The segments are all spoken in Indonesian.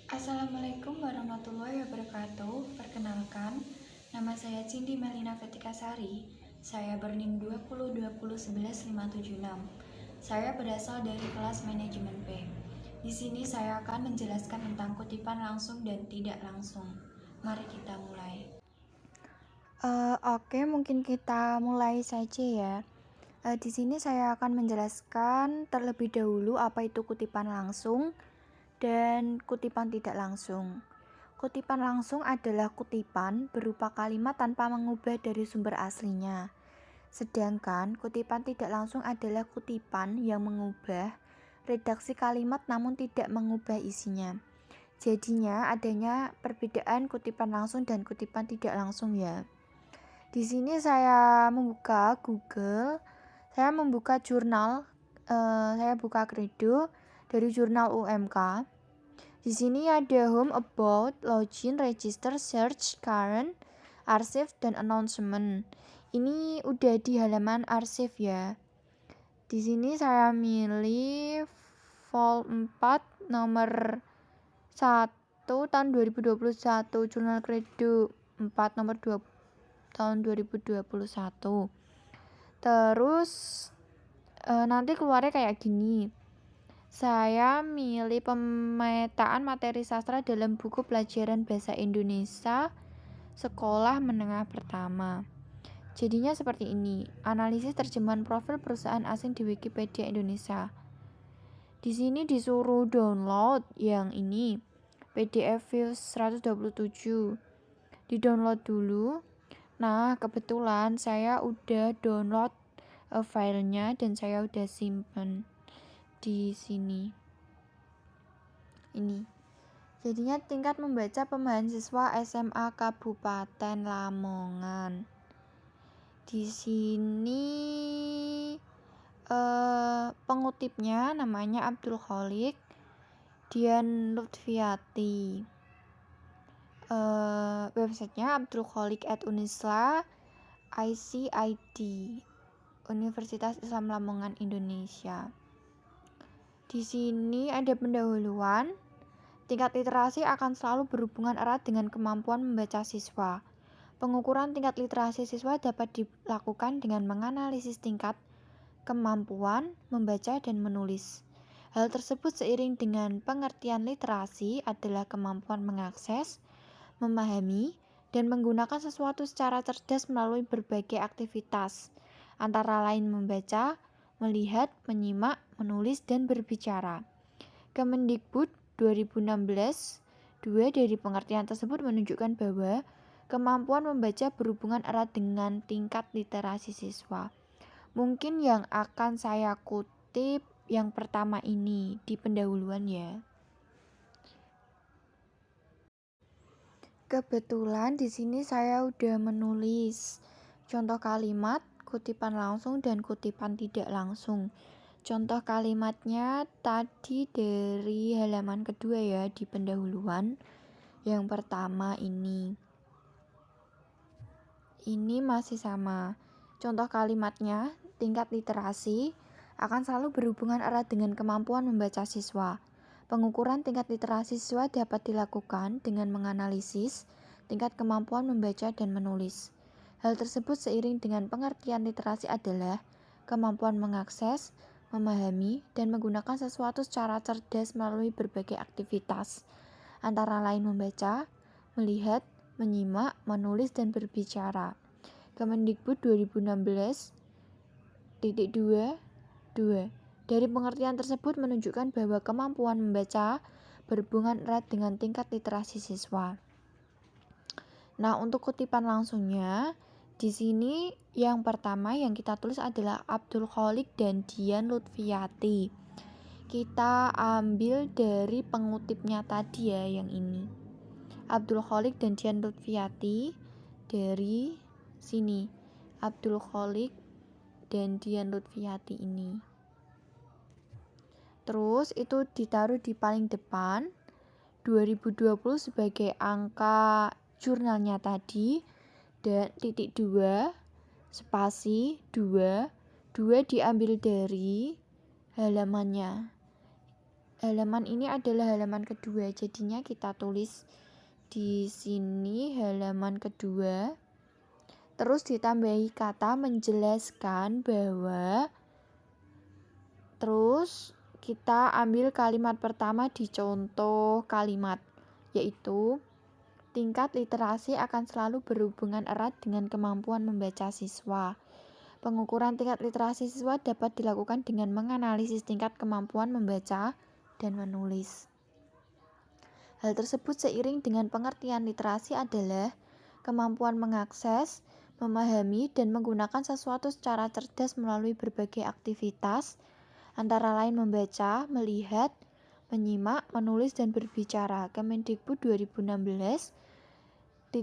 Assalamualaikum warahmatullahi wabarakatuh. Perkenalkan, nama saya Cindy Melina Vetikasari. Saya berNIM 2020111176. Saya berasal dari kelas manajemen B. Di sini saya akan menjelaskan tentang kutipan langsung dan tidak langsung. Mari kita mulai. Oke, mungkin kita mulai saja ya. Di sini saya akan menjelaskan terlebih dahulu apa itu kutipan langsung dan kutipan tidak langsung. Kutipan langsung adalah kutipan berupa kalimat tanpa mengubah dari sumber aslinya. Sedangkan kutipan tidak langsung adalah kutipan yang mengubah redaksi kalimat namun tidak mengubah isinya. Jadinya adanya perbedaan kutipan langsung dan kutipan tidak langsung ya. Di sini saya membuka Google, saya membuka jurnal, saya buka Credo dari jurnal UMK. Di sini ada home, about, login, register, search, current, archive, dan announcement. Ini udah di halaman arsip ya. Di sini saya milih vol 4 nomor 1 tahun 2021, jurnal Credo 4 nomor 2 tahun 2021. Terus nanti keluarnya kayak gini. Saya milih pemetaan materi sastra dalam buku pelajaran bahasa Indonesia sekolah menengah pertama. Jadinya seperti ini. Analisis terjemahan profil perusahaan asing di Wikipedia Indonesia. Di sini disuruh download yang ini, PDF Views 127. Di-download dulu. Nah, kebetulan saya udah download filenya dan saya udah simpen di sini. Ini. Jadinya tingkat membaca pembahasan siswa SMA Kabupaten Lamongan. Di sini pengutipnya namanya Abdul Kholiq Dian Lutfiati. Websitenya abdulkholiq@unisla ICID, Universitas Islam Lamongan Indonesia. Di sini ada pendahuluan. Tingkat literasi akan selalu berhubungan erat dengan kemampuan membaca siswa. Pengukuran tingkat literasi siswa dapat dilakukan dengan menganalisis tingkat kemampuan membaca dan menulis. Hal tersebut seiring dengan pengertian literasi adalah kemampuan mengakses, memahami, dan menggunakan sesuatu secara cerdas melalui berbagai aktivitas, antara lain membaca, melihat, menyimak, menulis, dan berbicara. Kemendikbud 2016 2 dari pengertian tersebut menunjukkan bahwa kemampuan membaca berhubungan erat dengan tingkat literasi siswa. Mungkin yang akan saya kutip yang pertama ini di pendahuluan ya. Kebetulan di sini saya udah menulis contoh kalimat, kutipan langsung dan kutipan tidak langsung. Contoh kalimatnya tadi dari halaman kedua ya di pendahuluan. Yang pertama ini masih sama. Contoh kalimatnya, tingkat literasi akan selalu berhubungan erat dengan kemampuan membaca siswa. Pengukuran tingkat literasi siswa dapat dilakukan dengan menganalisis tingkat kemampuan membaca dan menulis. Hal tersebut seiring dengan pengertian literasi adalah kemampuan mengakses, memahami, dan menggunakan sesuatu secara cerdas melalui berbagai aktivitas, antara lain membaca, melihat, menyimak, menulis, dan berbicara. Kemendikbud 2016 2 dari pengertian tersebut menunjukkan bahwa kemampuan membaca berhubungan erat dengan tingkat literasi siswa. Nah, untuk kutipan langsungnya, di sini yang pertama yang kita tulis adalah Abdul Kholiq dan Dian Lutfiati. Kita ambil dari pengutipnya tadi ya, yang ini. Abdul Kholiq dan Dian Lutfiati dari sini. Abdul Kholiq dan Dian Lutfiati ini. Terus itu ditaruh di paling depan 2020 sebagai angka jurnalnya tadi, dan titik 2 spasi 2 diambil dari halamannya. halaman ini adalah halaman kedua, jadinya kita tulis di sini halaman kedua. Terus ditambahi kata menjelaskan bahwa. Terus kita ambil kalimat pertama di contoh kalimat, yaitu tingkat literasi akan selalu berhubungan erat dengan kemampuan membaca siswa. Pengukuran tingkat literasi siswa dapat dilakukan dengan menganalisis tingkat kemampuan membaca dan menulis. Hal tersebut seiring dengan pengertian literasi adalah kemampuan mengakses, memahami, dan menggunakan sesuatu secara cerdas melalui berbagai aktivitas, antara lain membaca, melihat, menyimak, menulis, dan berbicara. Kemendikbud 2016-22.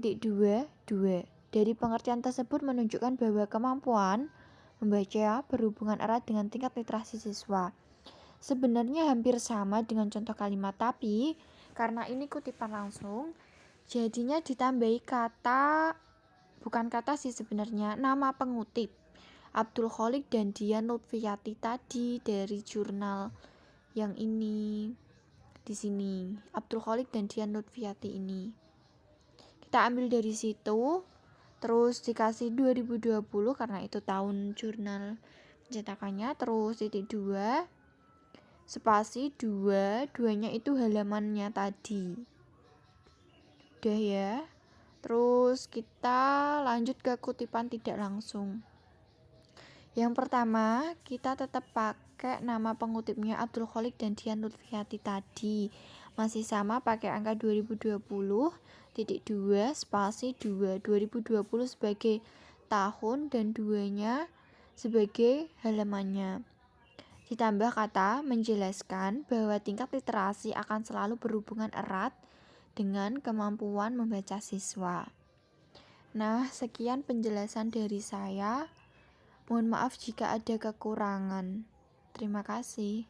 Dari pengertian tersebut menunjukkan bahwa kemampuan membaca berhubungan erat dengan tingkat literasi siswa. Sebenarnya hampir sama dengan contoh kalimat, tapi karena ini kutipan langsung, jadinya ditambahi kata, bukan kata sih sebenarnya, nama pengutip. Abdul Kholiq dan Dian Lutfiyati tadi dari jurnal yang ini di sini. Abdul Kholiq dan Dian Lutfiyati ini. Kita ambil dari situ, terus dikasih 2020 karena itu tahun jurnal pencetakannya, terus titik 2 spasi 2, duanya itu halamannya tadi. Udah ya. Terus kita lanjut ke kutipan tidak langsung. Yang pertama, kita tetap pakai nama pengutipnya Abdul Kholiq dan Dian Lutfiyati tadi. Masih sama pakai angka 2020, titik 2, spasi 2. 2020 sebagai tahun dan 2-nya sebagai halamannya. Ditambah kata menjelaskan bahwa tingkat literasi akan selalu berhubungan erat dengan kemampuan membaca siswa. Nah, sekian penjelasan dari saya. Mohon maaf jika ada kekurangan. Terima kasih.